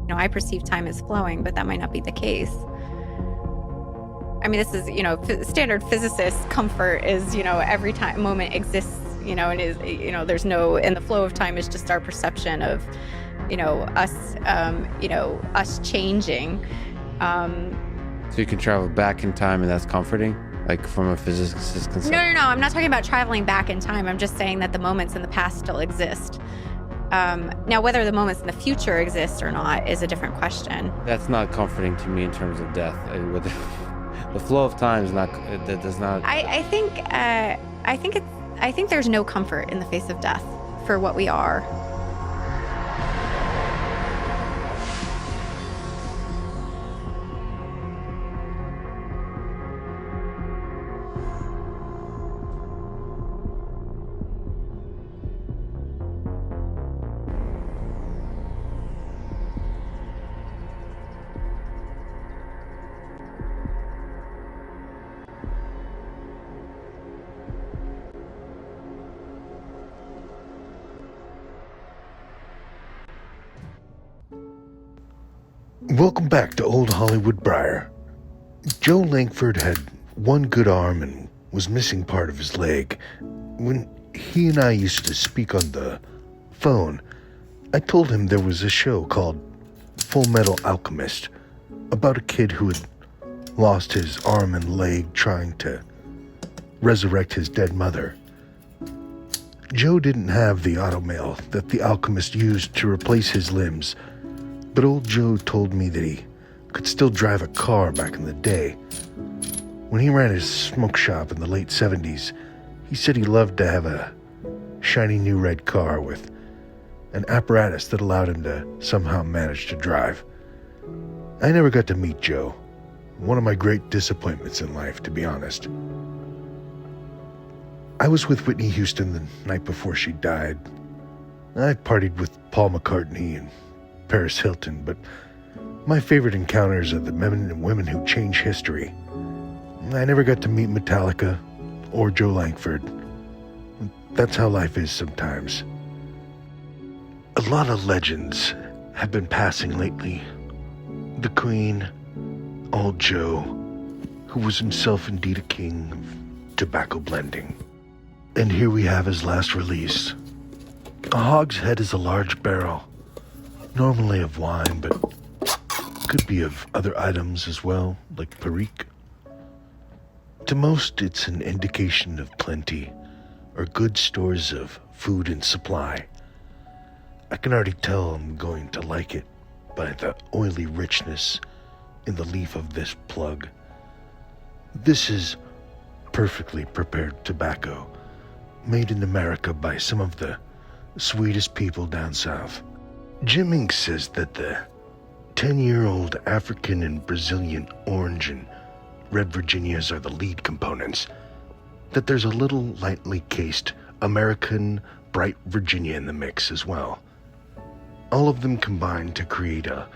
I perceive time as flowing, but that might not be the case. I mean, this is, standard physicist comfort is, every time moment exists, and is, there's no, and the flow of time is just our perception of, us changing. So you can travel back in time, and that's comforting, like from a physicist's concept? No. I'm not talking about traveling back in time. I'm just saying that the moments in the past still exist. Now, whether the moments in the future exist or not is a different question. That's not comforting to me in terms of death. The flow of time is not. That does not. I think there's no comfort in the face of death for what we are. Welcome back to Old Hollywood Briar. Joe Lankford had one good arm and was missing part of his leg. When he and I used to speak on the phone, I told him there was a show called Full Metal Alchemist about a kid who had lost his arm and leg trying to resurrect his dead mother. Joe didn't have the automail that the alchemist used to replace his limbs, but old Joe told me that he could still drive a car back in the day. When he ran his smoke shop in the late 70s, he said he loved to have a shiny new red car with an apparatus that allowed him to somehow manage to drive. I never got to meet Joe. One of my great disappointments in life, to be honest. I was with Whitney Houston the night before she died. I partied with Paul McCartney and Paris Hilton, but my favorite encounters are the men and women who change history. I never got to meet Metallica or Joe Lankford. That's how life is sometimes. A lot of legends have been passing lately. The Queen, Old Joe, who was himself indeed a king of tobacco blending. And here we have his last release. A hogshead is a large barrel, normally of wine, but could be of other items as well, like Perique. To most, it's an indication of plenty, or good stores of food and supply. I can already tell I'm going to like it by the oily richness in the leaf of this plug. This is perfectly prepared tobacco, made in America by some of the sweetest people down south. Jim Inc. says that the 10-year-old African and Brazilian orange and red Virginias are the lead components, that there's a little lightly cased American bright Virginia in the mix as well. All of them combine to create a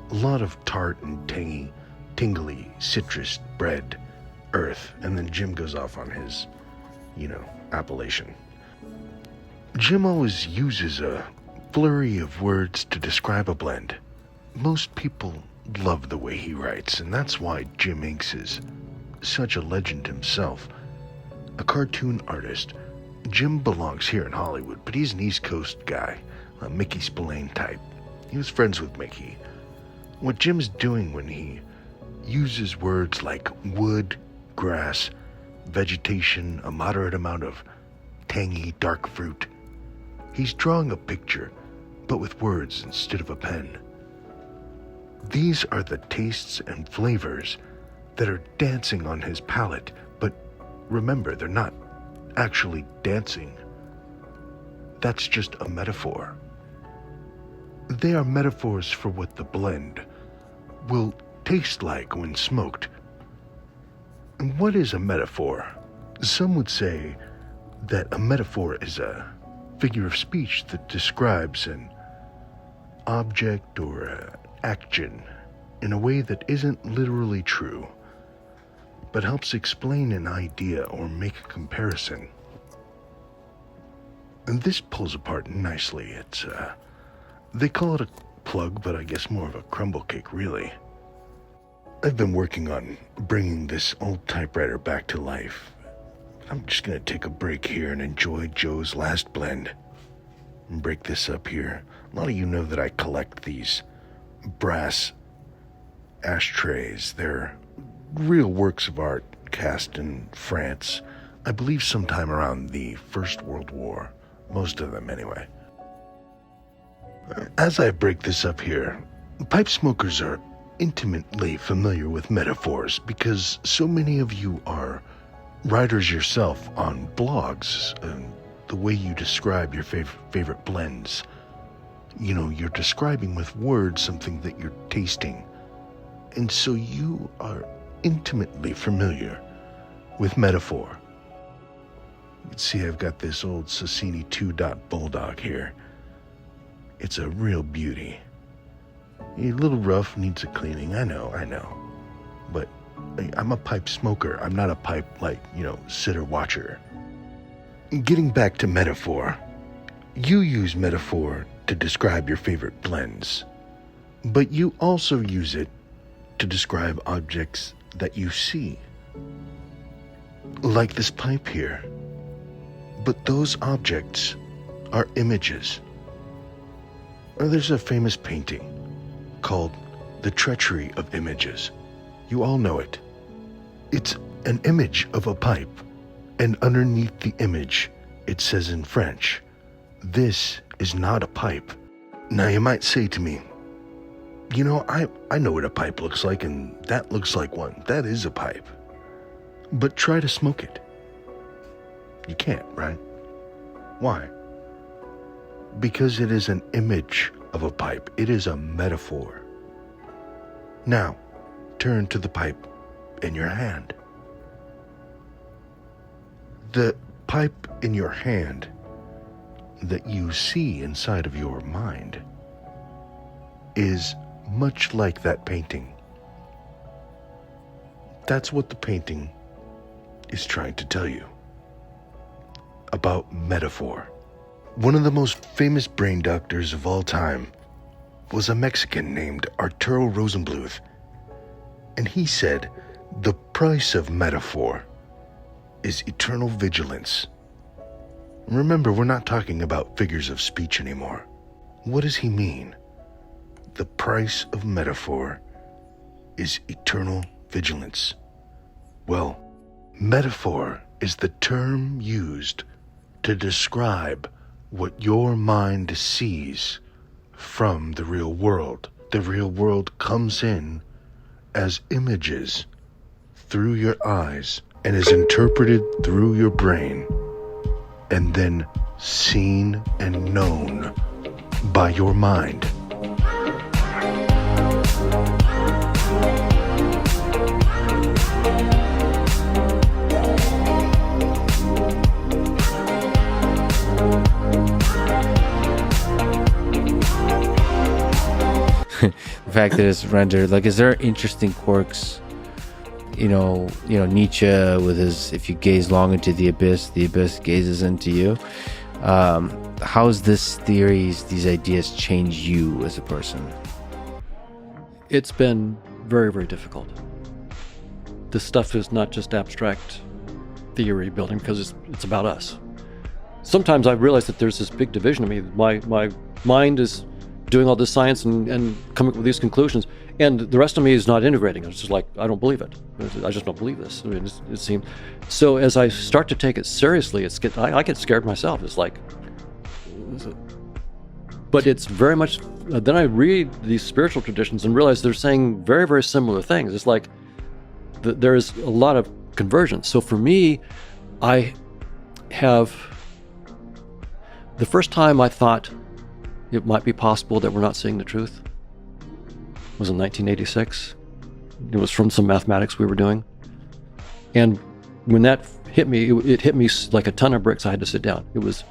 lot of tart and tangy, tingly citrus bread, earth, and then Jim goes off on his, appellation. Jim always uses a flurry of words to describe a blend. Most people love the way he writes, and that's why Jim Inks is such a legend himself. A cartoon artist, Jim belongs here in Hollywood, but he's an East Coast guy, a Mickey Spillane type. He was friends with Mickey. What Jim's doing when he uses words like wood, grass, vegetation, a moderate amount of tangy dark fruit, he's drawing a picture, but with words instead of a pen. These are the tastes and flavors that are dancing on his palate, but remember, they're not actually dancing. That's just a metaphor. They are metaphors for what the blend will taste like when smoked. And what is a metaphor? Some would say that a metaphor is a figure of speech that describes an object or an action in a way that isn't literally true, but helps explain an idea or make a comparison. And this pulls apart nicely. They call it a plug, but I guess more of a crumble cake, really. I've been working on bringing this old typewriter back to life. I'm just gonna take a break here and enjoy Joe's last blend. And break this up here. A lot of you know that I collect these brass ashtrays. They're real works of art cast in France, I believe sometime around the First World War. Most of them, anyway. As I break this up here, pipe smokers are intimately familiar with metaphors because so many of you are writers yourself on blogs, and the way you describe your favorite blends. You know, you're describing with words something that you're tasting. And so you are intimately familiar with metaphor. You can see I've got this old Sassini 2-Dot Bulldog here. It's a real beauty. A little rough, needs a cleaning, I know. But I'm a pipe smoker. I'm not a pipe, sitter-watcher. Getting back to metaphor, you use metaphor to describe your favorite blends, but you also use it to describe objects that you see. Like this pipe here. But those objects are images. There's a famous painting called The Treachery of Images. You all know it. It's an image of a pipe, and underneath the image, it says in French, "This is not a pipe." Now you might say to me, you know, I know what a pipe looks like, and that looks like one. That is a pipe. But try to smoke it. You can't, right? Why? Because it is an image of a pipe. It is a metaphor. Now, turn to the pipe in your hand. The pipe in your hand that you see inside of your mind is much like that painting. That's what the painting is trying to tell you about metaphor. One of the most famous brain doctors of all time was a Mexican named Arturo Rosenbluth, and he said the price of metaphor is eternal vigilance. Remember, we're not talking about figures of speech anymore. What does he mean? The price of metaphor is eternal vigilance. Well, metaphor is the term used to describe what your mind sees from the real world. The real world comes in as images through your eyes and is interpreted through your brain and then seen and known by your mind. The fact that it's rendered, like, is there interesting quirks? You know, Nietzsche with his, if you gaze long into the abyss gazes into you. How's this theories, these ideas change you as a person? It's been very, very difficult. This stuff is not just abstract theory building because it's about us. Sometimes I realize that there's this big division of me. My mind is doing all this science and coming up with these conclusions, and the rest of me is not integrating. It's just like, I don't believe it. I just don't believe this. I mean, it seems. So as I start to take it seriously, I get scared myself. It's like, but it's very much. Then I read these spiritual traditions and realize they're saying very, very similar things. It's like there is a lot of convergence. So for me, I have the first time I thought it might be possible that we're not seeing the truth was in 1986. It was from some mathematics we were doing. And when that hit me, it hit me like a ton of bricks. I had to sit down. It was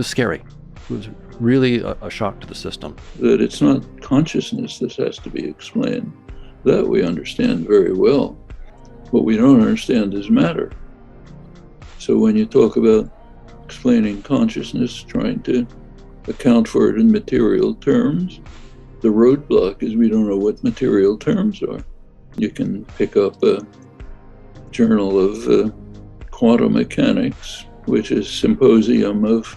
scary. It was really a shock to the system. That it's not consciousness that has to be explained. That we understand very well. What we don't understand is matter. So when you talk about explaining consciousness, trying to account for it in material terms. The roadblock is we don't know what material terms are. You can pick up a journal of quantum mechanics, which is a symposium of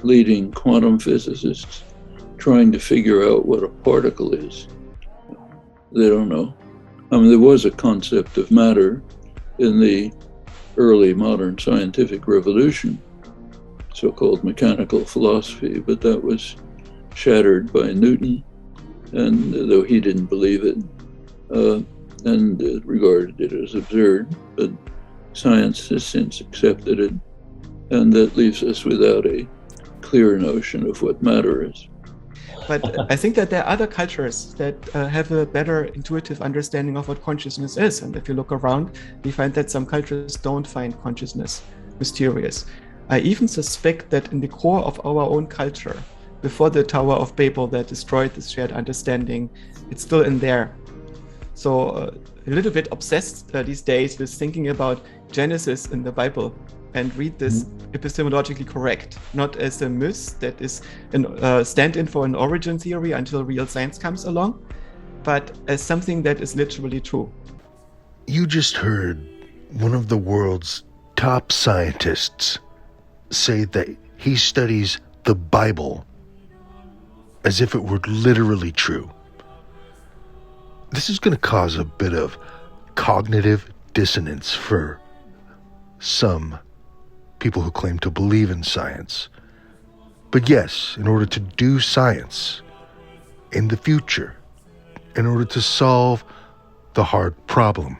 leading quantum physicists trying to figure out what a particle is. They don't know. I mean, there was a concept of matter in the early modern scientific revolution, so-called mechanical philosophy, but that was shattered by Newton, and though he didn't believe it and regarded it as absurd, but science has since accepted it, and that leaves us without a clear notion of what matter is. But I think that there are other cultures that have a better intuitive understanding of what consciousness is. And if you look around, we find that some cultures don't find consciousness mysterious. I even suspect that in the core of our own culture, before the Tower of Babel that destroyed this shared understanding, it's still in there. So a little bit obsessed these days with thinking about Genesis in the Bible and read this epistemologically correct, not as a myth that is a stand-in for an origin theory until real science comes along, but as something that is literally true. You just heard one of the world's top scientists say that he studies the Bible as if it were literally true. This is going to cause a bit of cognitive dissonance for some people who claim to believe in science. But yes, in order to do science in the future, in order to solve the hard problem,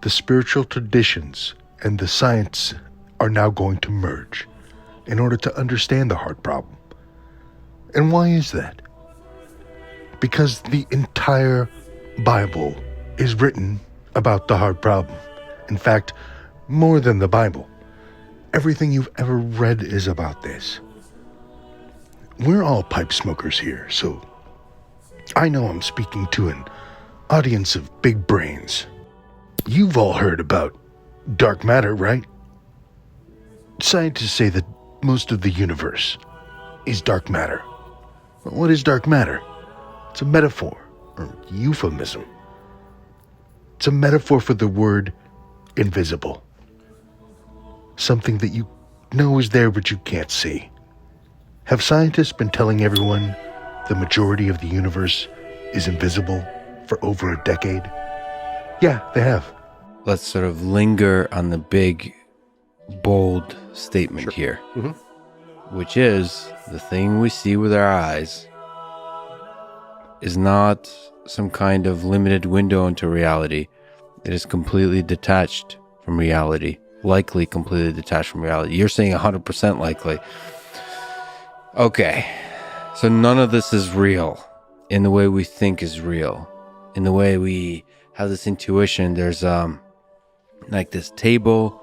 the spiritual traditions and the science are now going to merge in order to understand the hard problem. And why is that? Because the entire Bible is written about the hard problem. In fact, more than the Bible. Everything you've ever read is about this. We're all pipe smokers here, so I know I'm speaking to an audience of big brains. You've all heard about dark matter, right? Scientists say that most of the universe is dark matter. But what is dark matter? It's a metaphor, or euphemism. It's a metaphor for the word invisible. Something that you know is there but you can't see. Have scientists been telling everyone the majority of the universe is invisible for over a decade? Yeah, they have. Let's sort of linger on the big, bold statement here, which is the thing we see with our eyes is not some kind of limited window into reality. It is completely detached from reality. Likely completely detached from reality. You're saying 100% likely. Okay. So none of this is real in the way we think is real. In the way we have this intuition. There's like this table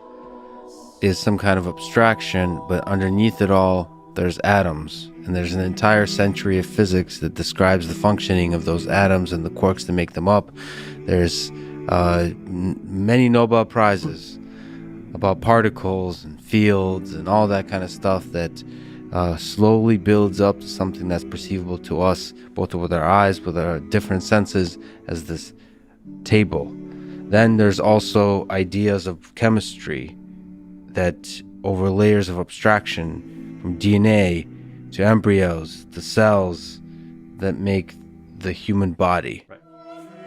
is some kind of abstraction, but underneath it all, there's atoms. And there's an entire century of physics that describes the functioning of those atoms and the quarks that make them up. There's many Nobel Prizes about particles and fields and all that kind of stuff that slowly builds up to something that's perceivable to us, both with our eyes, with our different senses, as this table. Then there's also ideas of chemistry that over layers of abstraction, from DNA to embryos, to cells that make the human body. Right.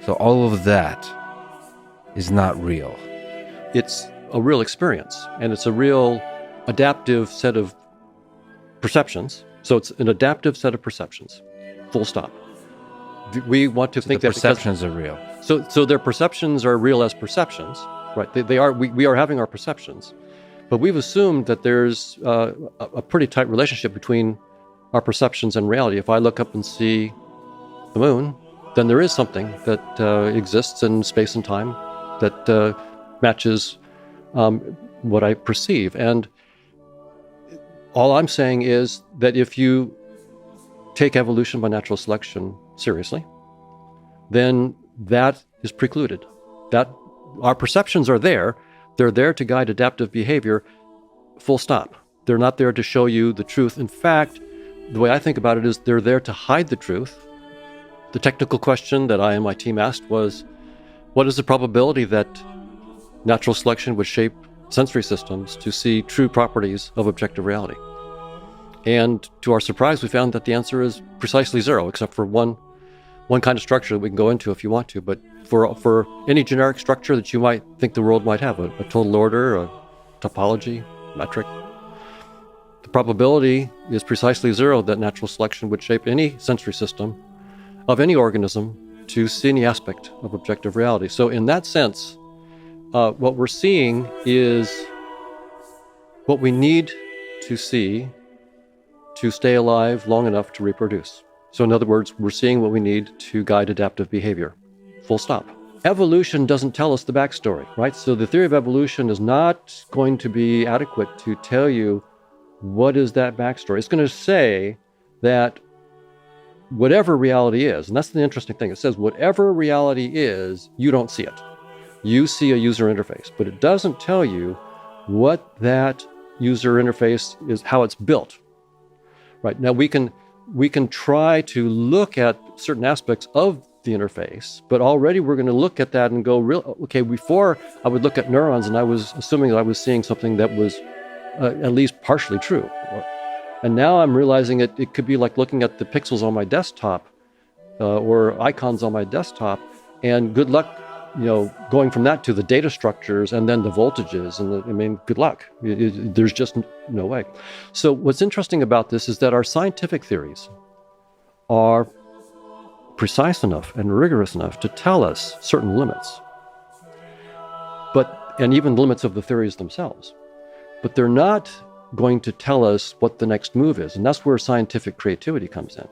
So all of that is not real. It's a real experience, and it's a real adaptive set of perceptions. So it's an adaptive set of perceptions, full stop. We want to think the that perceptions are real. So their perceptions are real as perceptions, right? They are. We are having our perceptions, but we've assumed that there's a pretty tight relationship between our perceptions and reality. If I look up and see the moon, then there is something that exists in space and time that matches what I perceive. And all I'm saying is that if you take evolution by natural selection seriously, then that is precluded. That our perceptions are there. They're there to guide adaptive behavior, full stop. They're not there to show you the truth. In fact, the way I think about it is they're there to hide the truth. The technical question that I and my team asked was, what is the probability that natural selection would shape sensory systems to see true properties of objective reality? And to our surprise, we found that the answer is precisely zero, except for one kind of structure that we can go into if you want to. But for any generic structure that you might think the world might have, a total order, a topology, metric, the probability is precisely zero that natural selection would shape any sensory system of any organism to see any aspect of objective reality. So in that sense, what we're seeing is what we need to see to stay alive long enough to reproduce. So in other words, we're seeing what we need to guide adaptive behavior. Full stop. Evolution doesn't tell us the backstory, right? So the theory of evolution is not going to be adequate to tell you what is that backstory. It's going to say that whatever reality is, and that's the interesting thing, it says whatever reality is, you don't see it. You see a user interface, but it doesn't tell you what that user interface is, how it's built. Right, now we can try to look at certain aspects of the interface, but already we're going to look at that and go, okay, before I would look at neurons and I was assuming that I was seeing something that was at least partially true. And now I'm realizing it could be like looking at the pixels on my desktop or icons on my desktop, and good luck, going from that to the data structures and then the voltages. And good luck. There's just no way. So what's interesting about this is that our scientific theories are precise enough and rigorous enough to tell us certain limits, and even limits of the theories themselves. But they're not going to tell us what the next move is. And that's where scientific creativity comes in.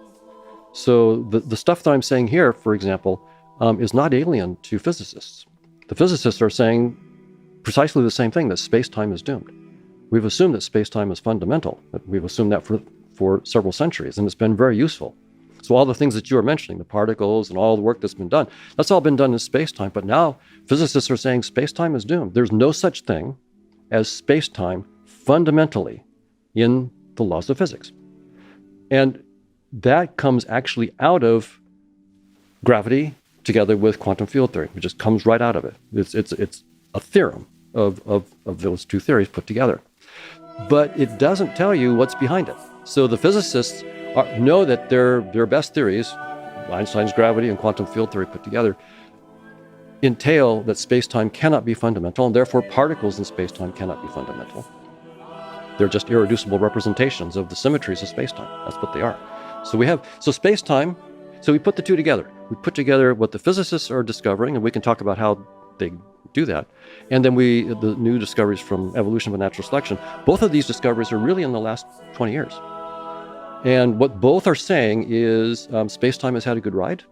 So the stuff that I'm saying here, for example, is not alien to physicists. The physicists are saying precisely the same thing, that space-time is doomed. We've assumed that space-time is fundamental. We've assumed that for several centuries, and it's been very useful. So all the things that you were mentioning, the particles and all the work that's been done, that's all been done in space-time. But now physicists are saying space-time is doomed. There's no such thing as space-time fundamentally in the laws of physics. And that comes actually out of gravity together with quantum field theory. It just comes right out of it. It's a theorem of those two theories put together. But it doesn't tell you what's behind it. So the physicists know that their best theories, Einstein's gravity and quantum field theory put together, entail that space-time cannot be fundamental, and therefore particles in space-time cannot be fundamental. They're just irreducible representations of the symmetries of space-time. That's what they are. So space-time, so we put the two together. We put together what the physicists are discovering, and we can talk about how they do that. And then the new discoveries from evolution by natural selection. Both of these discoveries are really in the last 20 years. And what both are saying is space-time has had a good ride.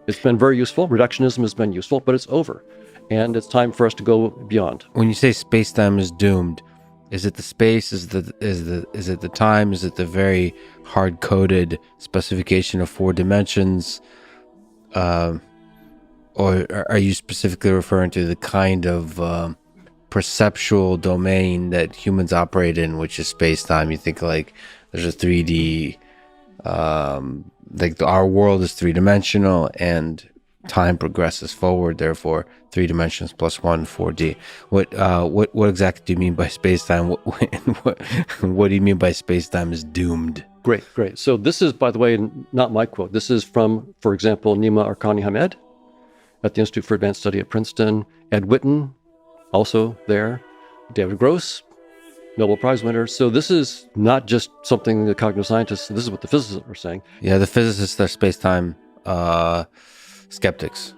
It's been very useful. Reductionism has been useful, but it's over. And it's time for us to go beyond. When you say space-time is doomed, is it the space? Is it the time? Is it the very hard-coded specification of 4 dimensions? Or are you specifically referring to the kind of perceptual domain that humans operate in, which is space-time? You think like there's a 3D, our world is 3-dimensional and time progresses forward, therefore 3 dimensions plus 1, 4D. What exactly do you mean by space-time? What do you mean by space-time is doomed? Great. So this is, by the way, not my quote. This is from, for example, Nima Arkani-Hamed at the Institute for Advanced Study at Princeton, Ed Witten, also there, David Gross, Nobel Prize winner. So this is not just something the cognitive scientists, this is what the physicists are saying. Yeah, the physicists are space-time skeptics.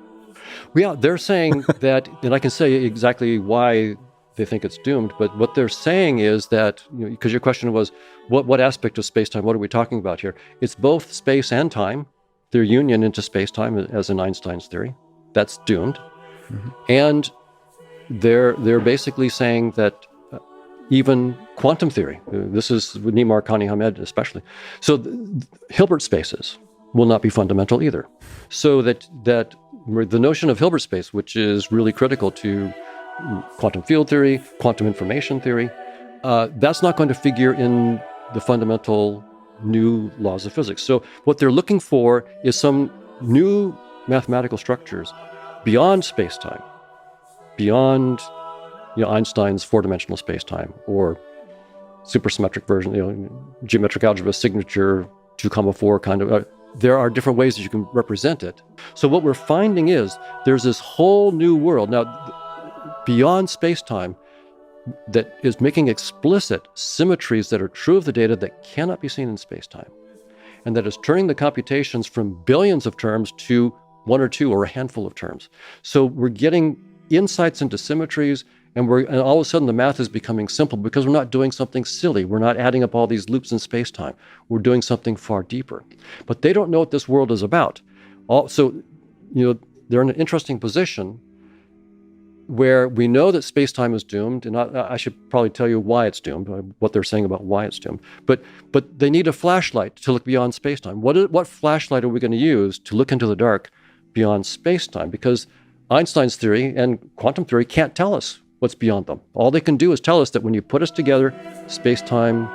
Yeah, they're saying that, and I can say exactly why they think it's doomed, but what they're saying is that, because your question was, what aspect of space-time, what are we talking about here? It's both space and time, their union into space-time as in Einstein's theory. That's doomed. Mm-hmm. And they're basically saying that even quantum theory, this is Nima Arkani-Hamed especially, so Hilbert spaces will not be fundamental either. So that the notion of Hilbert space, which is really critical to quantum field theory, quantum information theory, that's not going to figure in the fundamental new laws of physics. So what they're looking for is some new mathematical structures beyond space-time, beyond Einstein's four-dimensional space-time or supersymmetric version, geometric algebra signature 2,4 kind of. There are different ways that you can represent it. So what we're finding is there's this whole new world now beyond space-time that is making explicit symmetries that are true of the data that cannot be seen in space-time, and that is turning the computations from billions of terms to one or two or a handful of terms. So we're getting insights into symmetries, and all of a sudden the math is becoming simple because we're not doing something silly. We're not adding up all these loops in space-time. We're doing something far deeper. But they don't know what this world is about. So they're in an interesting position where we know that space-time is doomed, and I should probably tell you why it's doomed, what they're saying about why it's doomed. But they need a flashlight to look beyond space-time. What flashlight are we going to use to look into the dark beyond space-time? Because Einstein's theory and quantum theory can't tell us what's beyond them. All they can do is tell us that when you put us together, space-time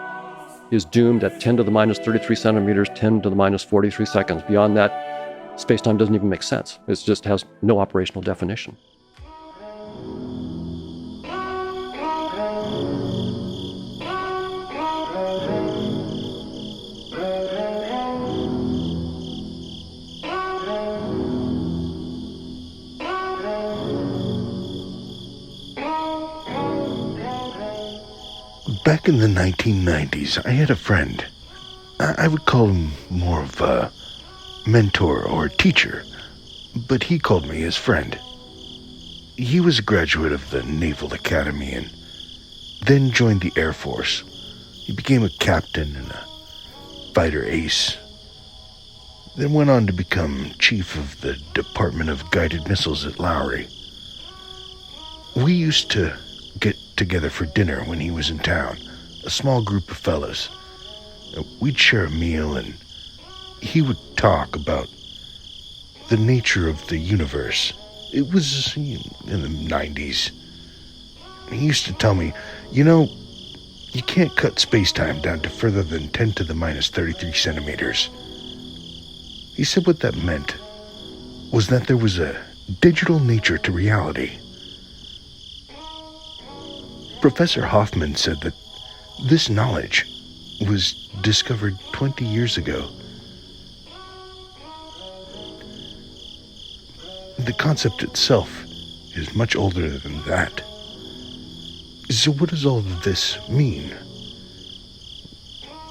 is doomed at 10 to the minus 33 centimeters, 10 to the minus 43 seconds. Beyond that, space-time doesn't even make sense. It just has no operational definition. Back in the 1990s, I had a friend. I would call him more of a mentor or teacher, but he called me his friend. He was a graduate of the Naval Academy and then joined the Air Force. He became a captain and a fighter ace, then went on to become chief of the Department of Guided Missiles at Lowry. We used to get together for dinner when he was in town, a small group of fellas. We'd share a meal and he would talk about the nature of the universe. It was in the 90s. He used to tell me, you can't cut space-time down to further than 10 to the minus 33 centimeters. He said what that meant was that there was a digital nature to reality. Professor Hoffman said that this knowledge was discovered 20 years ago. The concept itself is much older than that. So what does all of this mean?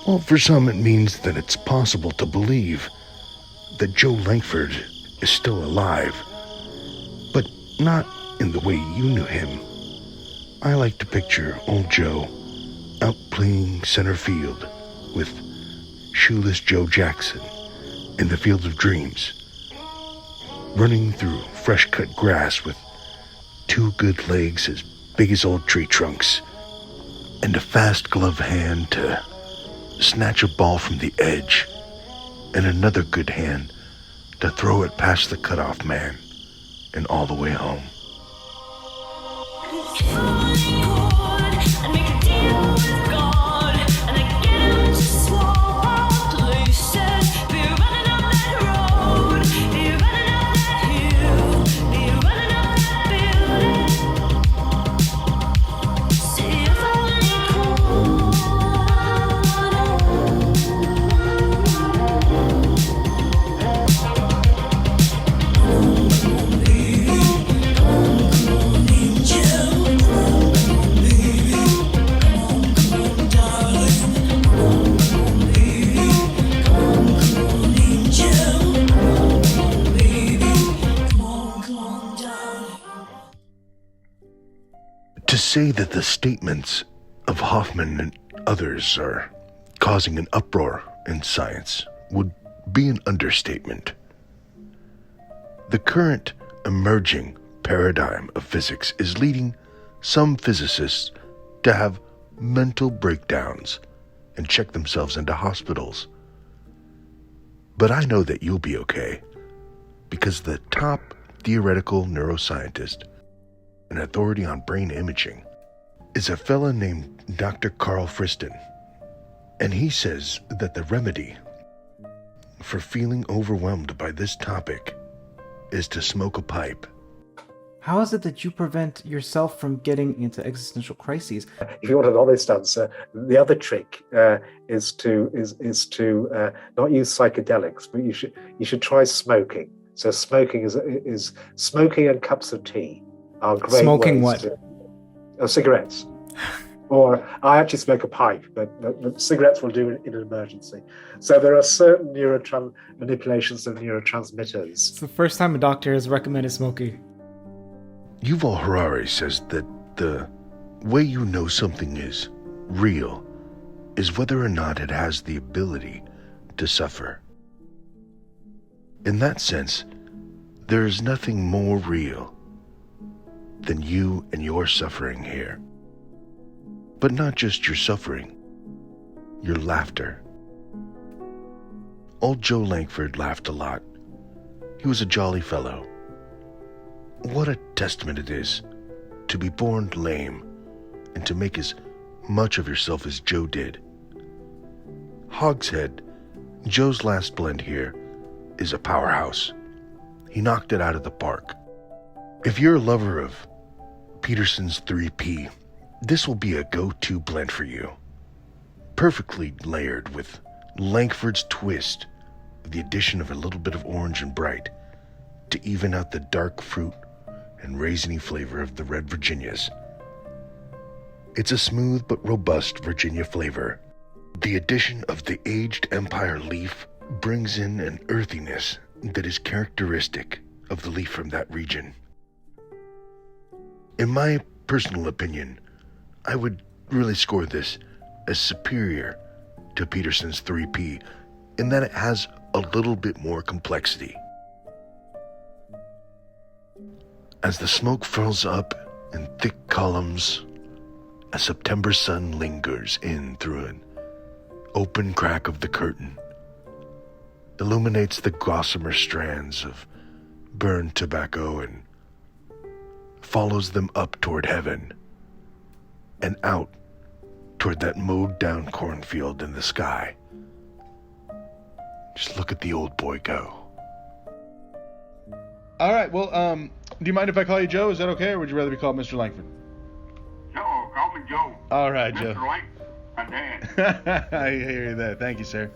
Well, for some it means that it's possible to believe that Joe Lankford is still alive, but not in the way you knew him. I like to picture old Joe out playing center field with shoeless Joe Jackson in the Field of Dreams, running through fresh-cut grass with two good legs as big as old tree trunks and a fast glove hand to snatch a ball from the edge and another good hand to throw it past the cutoff man and all the way home. To say that the statements of Hoffman and others are causing an uproar in science would be an understatement. The current emerging paradigm of physics is leading some physicists to have mental breakdowns and check themselves into hospitals. But I know that you'll be okay, because the top theoretical neuroscientist, an authority on brain imaging, is a fella named Dr. Karl Friston. And he says that the remedy for feeling overwhelmed by this topic is to smoke a pipe. How is it that you prevent yourself from getting into existential crises? If you want an honest answer, the other trick is to not use psychedelics, but you should try smoking. So smoking is smoking and cups of tea are great. Smoking ways what? Cigarettes. Or I actually smoke a pipe, but cigarettes will do in an emergency. So there are certain manipulations of neurotransmitters. It's the first time a doctor has recommended smoking. Yuval Harari says that the way you know something is real is whether or not it has the ability to suffer. In that sense, there is nothing more real than you and your suffering here. But not just your suffering, your laughter. Old Joe Lankford laughed a lot. He was a jolly fellow. What a testament it is to be born lame and to make as much of yourself as Joe did. Hogshead, Joe's last blend here, is a powerhouse. He knocked it out of the park. If you're a lover of Peterson's 3P, this will be a go-to blend for you. Perfectly layered with Lankford's twist, with the addition of a little bit of orange and bright to even out the dark fruit and raisiny flavor of the red Virginias. It's a smooth but robust Virginia flavor. The addition of the aged Empire leaf brings in an earthiness that is characteristic of the leaf from that region. In my personal opinion, I would really score this as superior to Peterson's 3P in that it has a little bit more complexity. As the smoke fills up in thick columns, a September sun lingers in through an open crack of the curtain, illuminates the gossamer strands of burned tobacco and follows them up toward heaven and out toward that mowed down cornfield in the sky. Just look at the old boy go. All right, well, do you mind if I call you Joe? Is that okay, or would you rather be called Mr. Lankford? No, call me Joe. All right, Joe. Mr. Lankford, my dad. I hear that. Thank you, sir.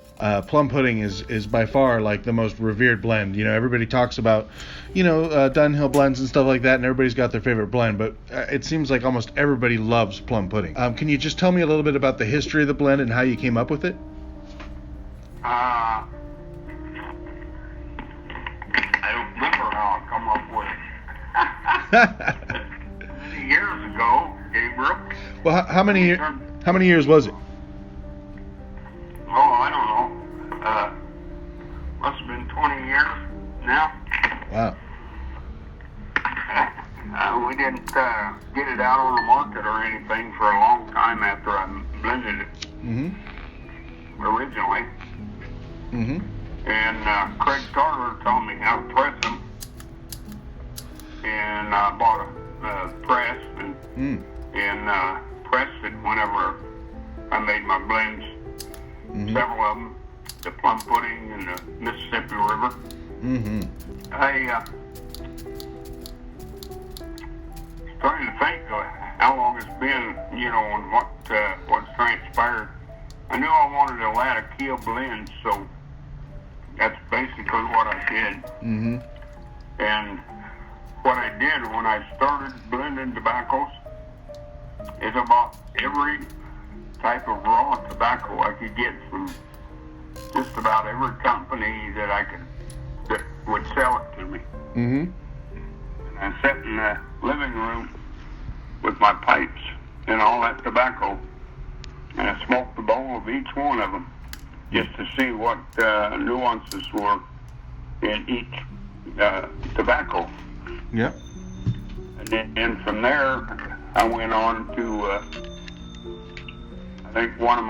Plum pudding is by far like the most revered blend. You know, everybody talks about, Dunhill blends and stuff like that, and everybody's got their favorite blend, but it seems like almost everybody loves plum pudding. Can you just tell me a little bit about the history of the blend and how you came up with it? I don't remember how I come up with it. Many years ago, Gabriel. Well, how many years was it? Oh, I don't know. Must have been 20 years now. Wow. We didn't get it out on the market or anything for a long time after I blended it. Mm-hmm. Originally. Mm-hmm. And Craig Carter taught me how to press them. And I bought a press and pressed it whenever I made my blends. Mm-hmm. Several of them, the plum pudding and the Mississippi River. Mm-hmm. I starting to think how long it's been, and what's transpired. I knew I wanted a Latakia blend, so that's basically what I did. Mm-hmm. And what I did when I started blending tobaccos is about every type of raw tobacco I could get from just about every company that would sell it to me. Mm-hmm. And I sat in the living room with my pipes and all that tobacco, and I smoked the bowl of each one of them just to see what nuances were in each tobacco. Yeah. And from there, I went on to, I think one of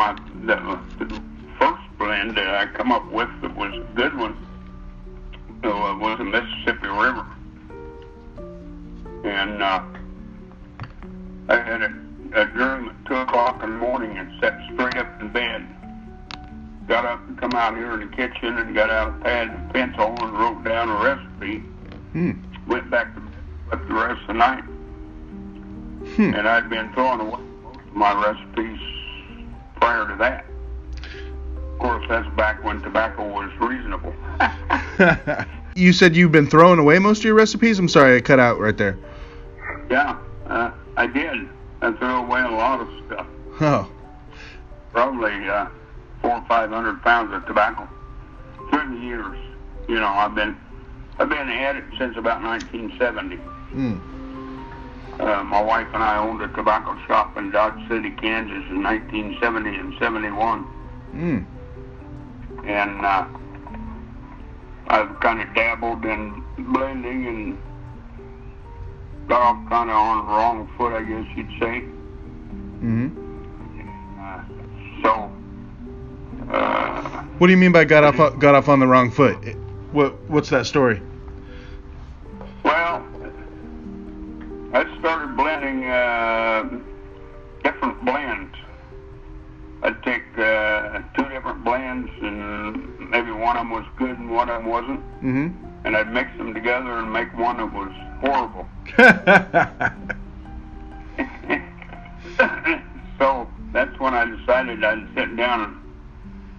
the first blend that I come up with that was a good one was the Mississippi River. And I had a dream at 2 o'clock in the morning and sat straight up in bed got up and come out here in the kitchen and got out a pad and pencil and wrote down a recipe. Went back to bed, slept the rest of the night. And I'd been throwing away most of my recipes prior to that. Of course, that's back when tobacco was reasonable. You said you've been throwing away most of your recipes? I'm sorry, I cut out right there. Yeah, I did. I threw away a lot of stuff. Oh. Probably 400 or 500 pounds of tobacco through the years. You know, I've been at it since about 1970. My wife and I owned a tobacco shop in Dodge City, Kansas in 1970 and 71. And I've kind of dabbled in blending and got off kind of on the wrong foot, I guess you'd say. What do you mean by got off on the wrong foot? What's that story? Well, I started blending different blends. I'd take 2 different blends, and maybe one of them was good and one of them wasn't. And I'd mix them together and make one that was horrible. So that's when I decided I'd sit down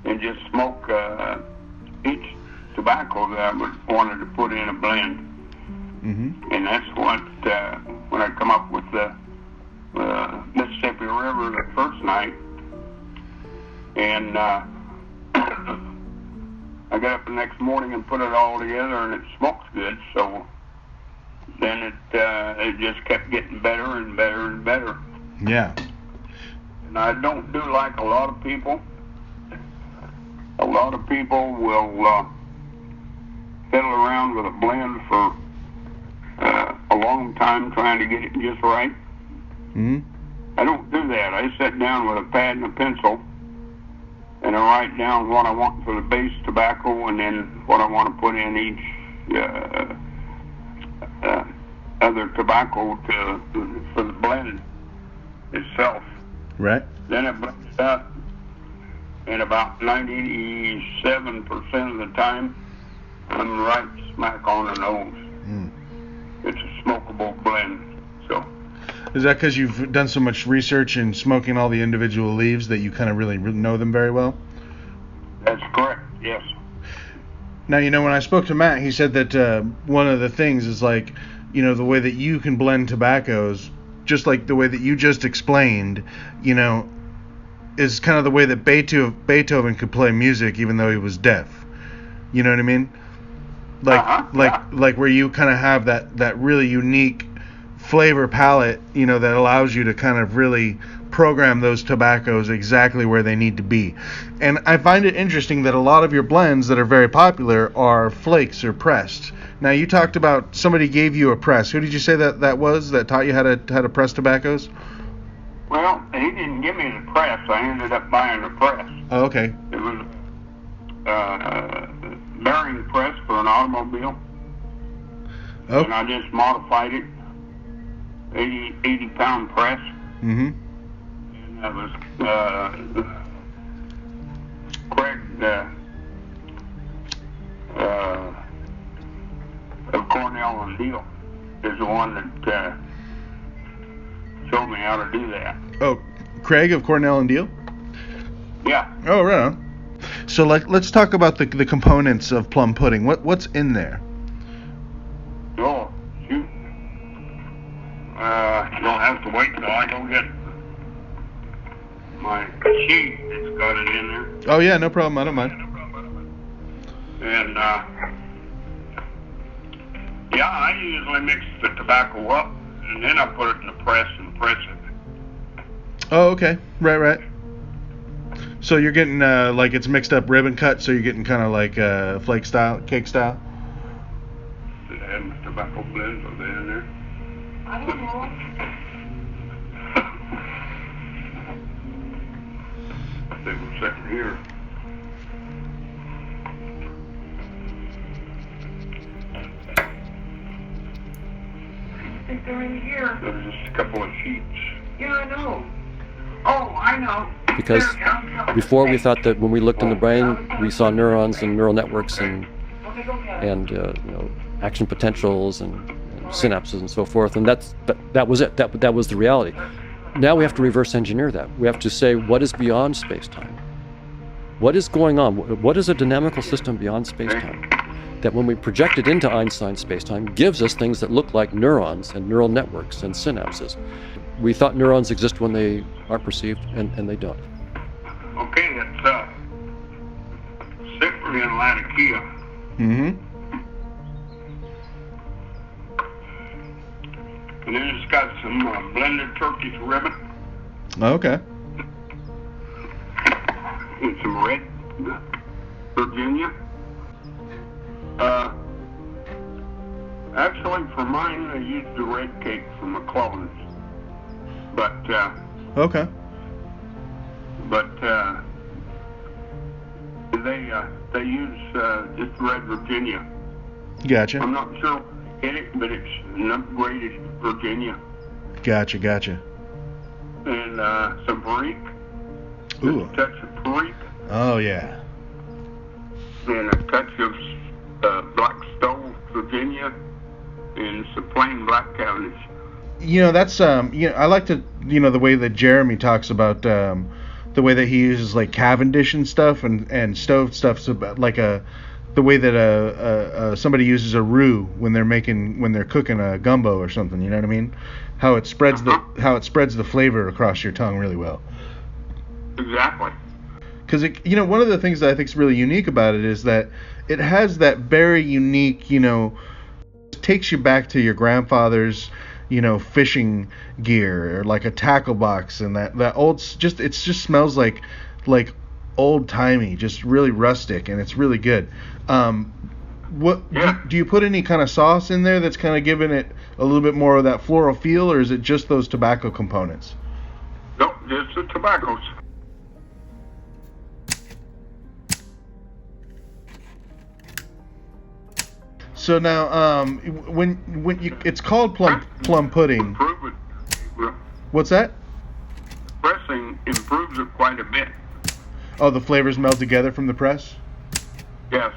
and just smoke each tobacco that I wanted to put in a blend. And that's what, when I come up with the Mississippi River the first night, and I got up the next morning and put it all together, and it smokes good. So then it just kept getting better and better and better. Yeah. And I don't do like a lot of people. A lot of people will fiddle around with a blend for a long time trying to get it just right. I don't do that. I sit down with a pad and a pencil, and I write down what I want for the base tobacco and then what I want to put in each other tobacco for the blend itself. Right. Then it blends out, and about 97% of the time, I'm right smack on the nose. It's a smokable blend. So. Is that because you've done so much research in smoking all the individual leaves that you kind of really know them very well? That's correct, yes. Now, you know, when I spoke to Matt, he said that one of the things is like, you know, the way that you can blend tobaccos, just like the way that you just explained, you know, is kind of the way that Beethoven could play music even though he was deaf. You know what I mean? Like where you kind of have that really unique flavor palette, you know, that allows you to kind of really program those tobaccos exactly where they need to be. And I find it interesting that a lot of your blends that are very popular are flakes or pressed. Now, you talked about somebody gave you a press. Who did you say that was that taught you how to press tobaccos? Well, he didn't give me the press. I ended up buying the press. Oh, okay. It was a bearing press for an automobile. Oh. And I just modified it. 80-pound press. And that was Craig of Cornell and Deal is the one that showed me how to do that. Oh, Craig of Cornell and Deal? Yeah. Oh, right on. So let's talk about the components of plum pudding. What's in there? Oh, shoot. You'll have to wait till I go get my sheet that's got it in there. Oh, yeah, no problem. I don't mind. And, yeah, I usually mix the tobacco up, and then I put it in the press and press it. Oh, okay. Right. So you're getting, like it's mixed up ribbon cut, so you're getting kind of like flake style, cake style? Did I have my tobacco blends? Are they in there? I don't know. They were sitting here. I think they're in here. There's just a couple of sheets. Yeah, I know. Oh, I know. because before we thought that when we looked in the brain, we saw neurons and neural networks and action potentials and synapses and so forth, and that was it. That was the reality. Now we have to reverse engineer that. We have to say, what is beyond space-time? What is going on? What is a dynamical system beyond space-time? That when we project it into Einstein's space-time, gives us things that look like neurons and neural networks and synapses. We thought neurons exist when they are perceived, and they don't. Okay, it's Cyprian and Latakia. Mm-hmm. And then it's got some blended Turkish ribbon Okay. and some red Virginia. Actually, for mine, I used the red cake from McClellan's. But Okay. they use just red Virginia. Gotcha. I'm not sure in it, but it's an upgraded Virginia. Gotcha. And some Perique. Ooh. A touch of Perique. Oh, yeah. And a touch of Black Stove Virginia. And some plain black Cavendish. That's I like to the way that Jeremy talks about the way that he uses like Cavendish and stuff and stove stuff's about like the way that somebody uses a roux when they're cooking a gumbo or something, you know what I mean? How it spreads the flavor across your tongue really well. Exactly. Because one of the things that I think is really unique about it is that it has that very unique, takes you back to your grandfather's, fishing gear or like a tackle box and that old, it just smells like old timey, just really rustic, and it's really good. Do you put any kind of sauce in there that's kind of giving it a little bit more of that floral feel, or is it just those tobacco components? No, just the tobaccos. So now, when it's called plum pudding. Improve it. What's that? Pressing improves it quite a bit. Oh, the flavors meld together from the press? Yes.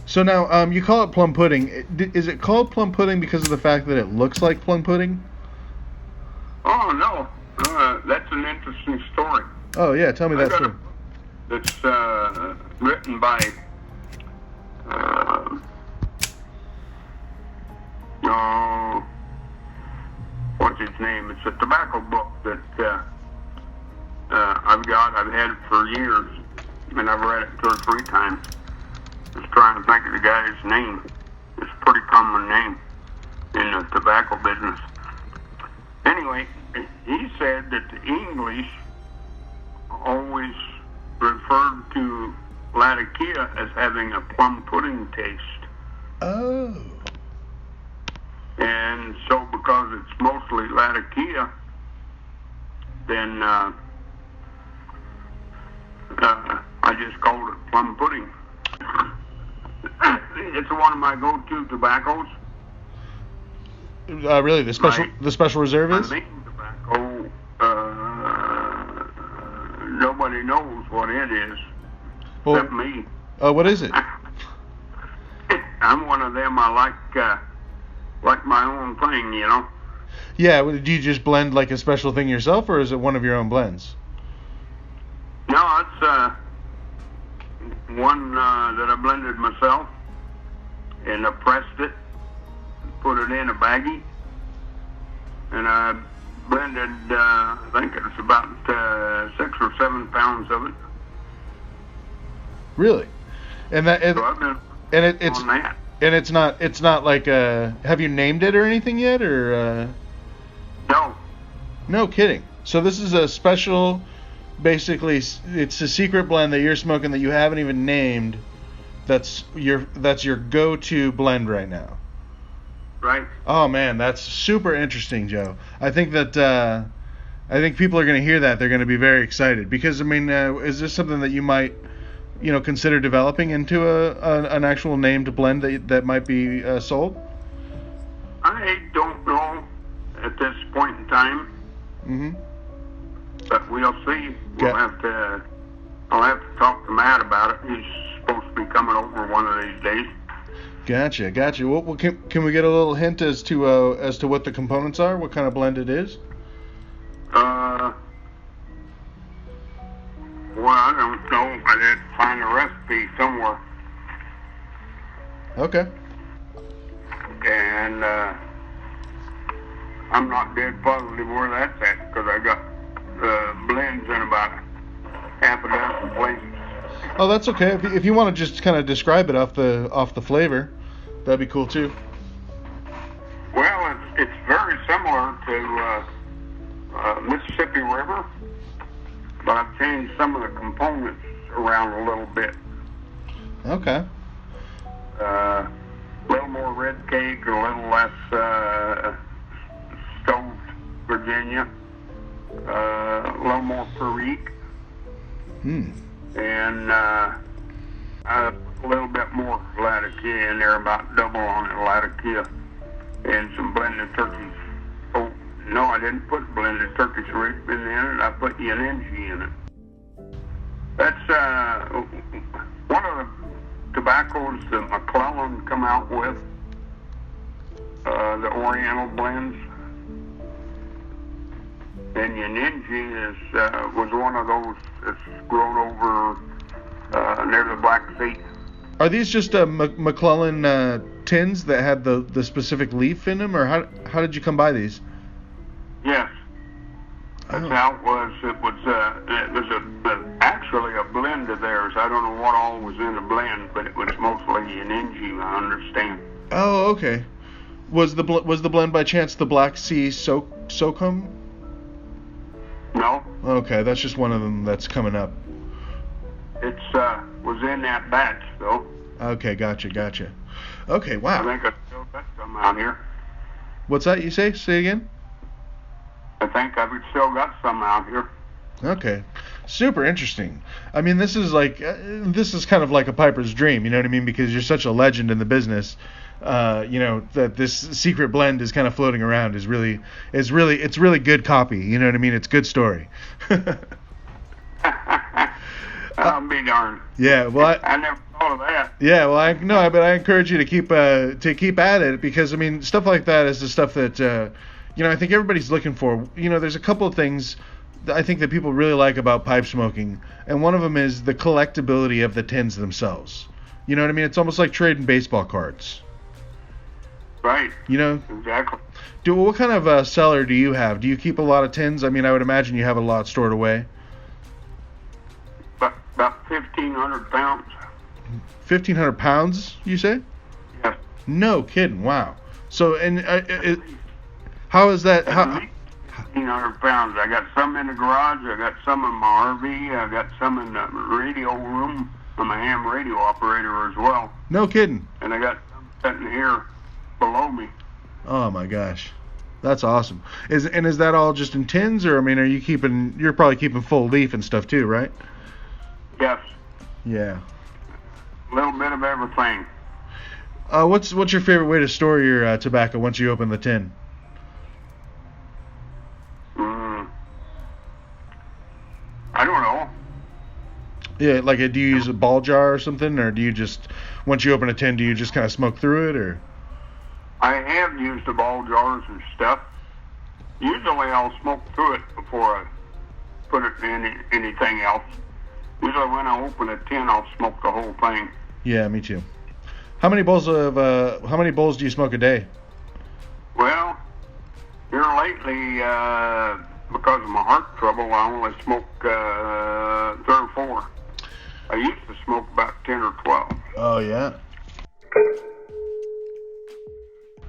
So now, you call it plum pudding. Is it called plum pudding because of the fact that it looks like plum pudding? Oh, no. That's an interesting story. Oh, yeah. Tell me that story. It's written by what's his name? It's a tobacco book that I've had it for years, and I've read it 2 or 3 times. Just trying to think of the guy's name. It's a pretty common name in the tobacco business. Anyway, he said that the English always referred to Latakia as having a plum pudding taste. Oh. And so because it's mostly Latakia, then I just called it plum pudding. It's one of my go-to tobaccos. Really? The special reserve is? My main tobacco, nobody knows what it is except me. Oh, what is it? I'm one of them. I like my own thing, Yeah. Do you just blend like a special thing yourself, or is it one of your own blends? No, it's one that I blended myself, and I pressed it, put it in a baggie, and I blended, I think it's about 6 or 7 pounds of it. Really? And that So I've been it's on that. and it's not like have you named it or anything yet, or No. No kidding. So this is a special, basically it's a secret blend that you're smoking that you haven't even named. That's your go-to blend right now. Right. Oh man, that's super interesting, Joe. I think people are going to hear that. They're going to be very excited because is this something that you might, consider developing into an actual named blend that might be sold? I don't know at this point in time. Mm-hmm. but we'll see. Yeah. I'll have to talk to Matt about it. He's supposed to be coming over one of these days. Gotcha. Well, can we get a little hint as to what the components are? What kind of blend it is? Well, I don't know. I'd have to find the recipe somewhere. Okay. And I'm not dead positive where that's at because I got blends in about half a dozen places. Oh, that's okay. If you want to just kind of describe it off the flavor, that'd be cool too. Well, it's very similar to Mississippi River, but I've changed some of the components around a little bit. Okay. A little more red cake, a little less stoked Virginia, a little more Perique, and a little bit more Latakia in there, about double on it Latakia, and some blended turkeys. Oh, no, I didn't put blended Turkish Richmond in it. I put Yanenji in it. That's one of the tobaccos that McClellan come out with, the Oriental blends. And Yanenji was one of those that's grown over near the Black Sea. Are these just McClellan tins that had the specific leaf in them, or how did you come by these? Yes. That's how it was. It was actually a blend of theirs. I don't know what all was in the blend, but it was mostly Yanenji, I understand. Oh, okay. Was the blend by chance the Black Sea Sokum? No. Okay, that's just one of them that's coming up. It's was in that batch though. Okay, gotcha. Okay, wow. I think I still got some out here. What's that you say? Say again? I think I've still got some out here. Okay, super interesting. I mean, this is kind of like a piper's dream, you know what I mean? Because you're such a legend in the business. That this secret blend is kind of floating around it's really good copy. You know what I mean? It's good story. I'll be darned. Yeah, well, I never thought of that. Yeah, well, but I encourage you to keep at it, because I mean, stuff like that is the stuff that I think everybody's looking for. There's a couple of things that I think that people really like about pipe smoking, and one of them is the collectability of the tins themselves. You know what I mean? It's almost like trading baseball cards. Right. Exactly. What kind of cellar do you have? Do you keep a lot of tins? I mean, I would imagine you have a lot stored away. About 1,500 pounds. 1,500 pounds, you say? Yes. No kidding. Wow. So, and how is that? 1,500 pounds. I got some in the garage. I got some in my RV. I got some in the radio room. I'm a ham radio operator as well. No kidding. And I got some sitting here below me. Oh my gosh, that's awesome. Is that all just in tins, or I mean, you're probably keeping full leaf and stuff too, right? Yes. Yeah. A little bit of everything. What's your favorite way to store your tobacco once you open the tin? I don't know. Yeah, like do you use a ball jar or something, or do you just, once you open a tin, do you just kind of smoke through it, or? I have used the ball jars and stuff. Usually I'll smoke through it before I put it in anything else. Usually when I open a tin, I'll smoke the whole thing. Yeah, me too. How many bowls do you smoke a day? Well, here lately, because of my heart trouble, I only smoke 3 or 4. I used to smoke about 10 or 12. Oh yeah.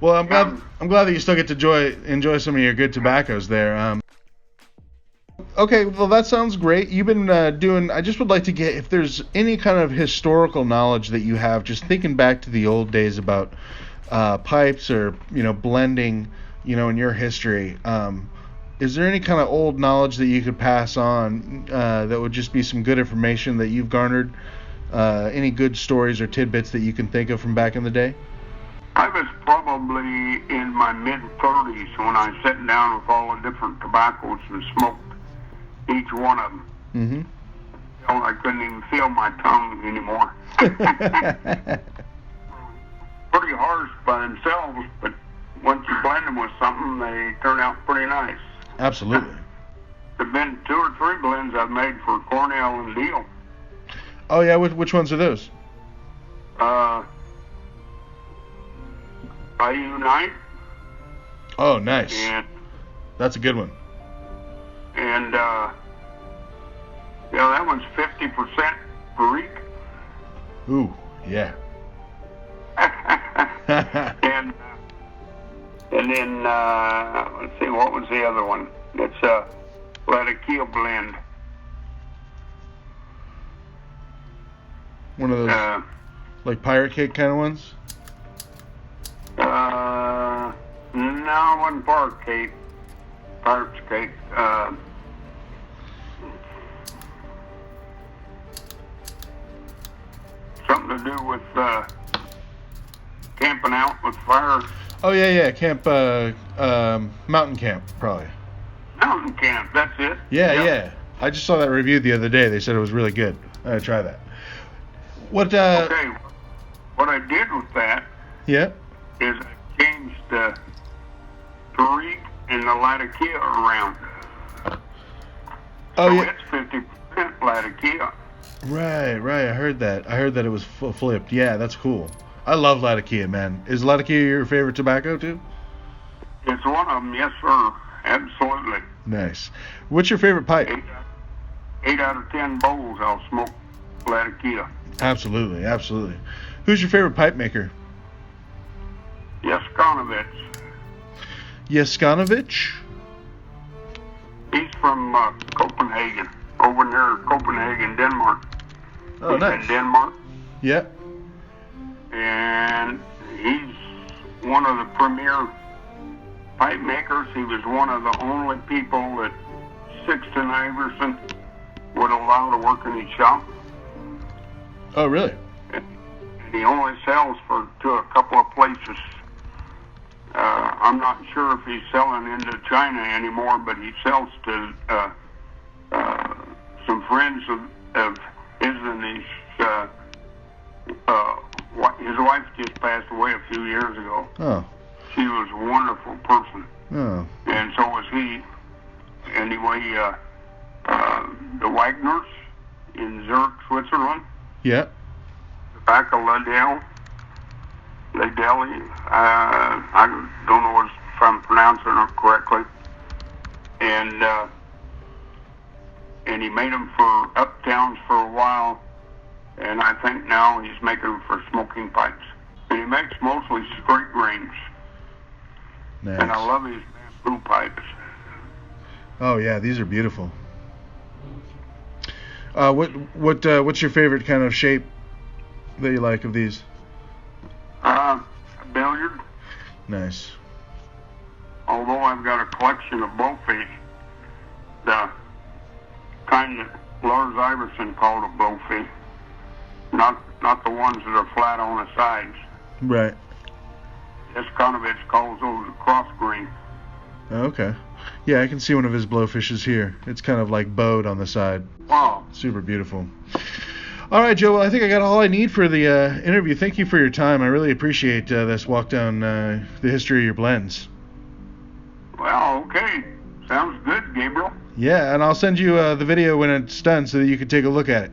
Well, I'm glad that you still get to enjoy some of your good tobaccos there. Okay, well that sounds great. You've been doing. I just would like to get, if there's any kind of historical knowledge that you have, just thinking back to the old days about pipes or blending, in your history. Is there any kind of old knowledge that you could pass on that would just be some good information that you've garnered? Any good stories or tidbits that you can think of from back in the day? I was probably in my mid-30s when I sat down with all the different tobaccos and smoked each one of them. Mm-hmm. I couldn't even feel my tongue anymore. Pretty harsh by themselves, but once you blend them with something, they turn out pretty nice. Absolutely. There've been 2 or 3 blends I've made for Cornell and Deal. Oh yeah, which ones are those? Bayou Night. Oh, nice. And That's a good one. Yeah, that one's 50% Barrique. Ooh, yeah. and then let's see, what was the other one? It's a Latakia blend. One of those like pirate cake kind of ones. No, it wasn't Pirate's cake. Something to do with camping out with fire. Oh yeah, camp, mountain camp, probably. Mountain camp, that's it. Yeah. I just saw that reviewed the other day. They said it was really good. I gotta try that. What? Okay, what I did with that Yeah. is I changed the Barrique and the Latakia around. Oh So yeah. it's 50% Latakia. Right. I heard that. I heard that it was flipped. Yeah, that's cool. I love Latakia, man. Is Latakia your favorite tobacco too? It's one of them, yes sir, absolutely. Nice. What's your favorite pipe? 8 out of 10 bowls I'll smoke Latakia. Absolutely. Who's your favorite pipe maker? Yaskanovich? He's from Copenhagen, over near Copenhagen, Denmark. Oh, He's nice. in Denmark, Yeah. and he's one of the premier pipe makers. He was one of the only people that Sixton Iverson would allow to work in his shop. Oh, really? And he only sells to a couple of places. I'm not sure if he's selling into China anymore, but he sells to some friends of his, and his wife just passed away a few years ago. Oh. She was a wonderful person, Oh. and so was he. Anyway, the Wagners in Zurich, Switzerland, Yeah. Tobacco Ladell, I don't know if I'm pronouncing it correctly, and he made them for uptowns for a while, and I think now he's making them for smoking pipes. And he makes mostly straight grains, Nice. and I love his bamboo pipes. Oh yeah, these are beautiful. What's your favorite kind of shape that you like of these? Billiard, Nice. although I've got a collection of blowfish, the kind that Lars Iverson called a blowfish, not the ones that are flat on the sides. Right. Yaskanovich calls those a cross grain. Okay. Yeah, I can see one of his blowfishes here. It's kind of like bowed on the side. Wow. Super beautiful. All right, Joe. Well, I think I got all I need for the interview. Thank you for your time. I really appreciate this walk down the history of your blends. Well, okay. Sounds good, Gabriel. Yeah, and I'll send you the video when it's done so that you can take a look at it.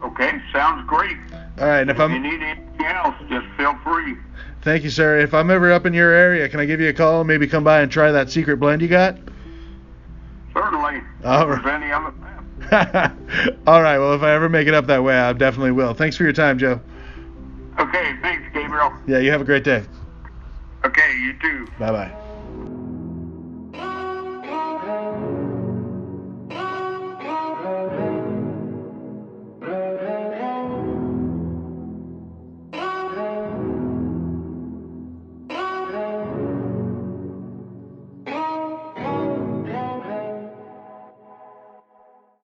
Okay, sounds great. All right, and if If you I'm... need anything else, just feel free. Thank you, sir. If I'm ever up in your area, can I give you a call and maybe come by and try that secret blend you got? Certainly. All If there's any other All right, well, if I ever make it up that way, I definitely will. Thanks for your time, Joe. Okay, thanks, Gabriel. Yeah, you have a great day. Okay, you too. Bye-bye.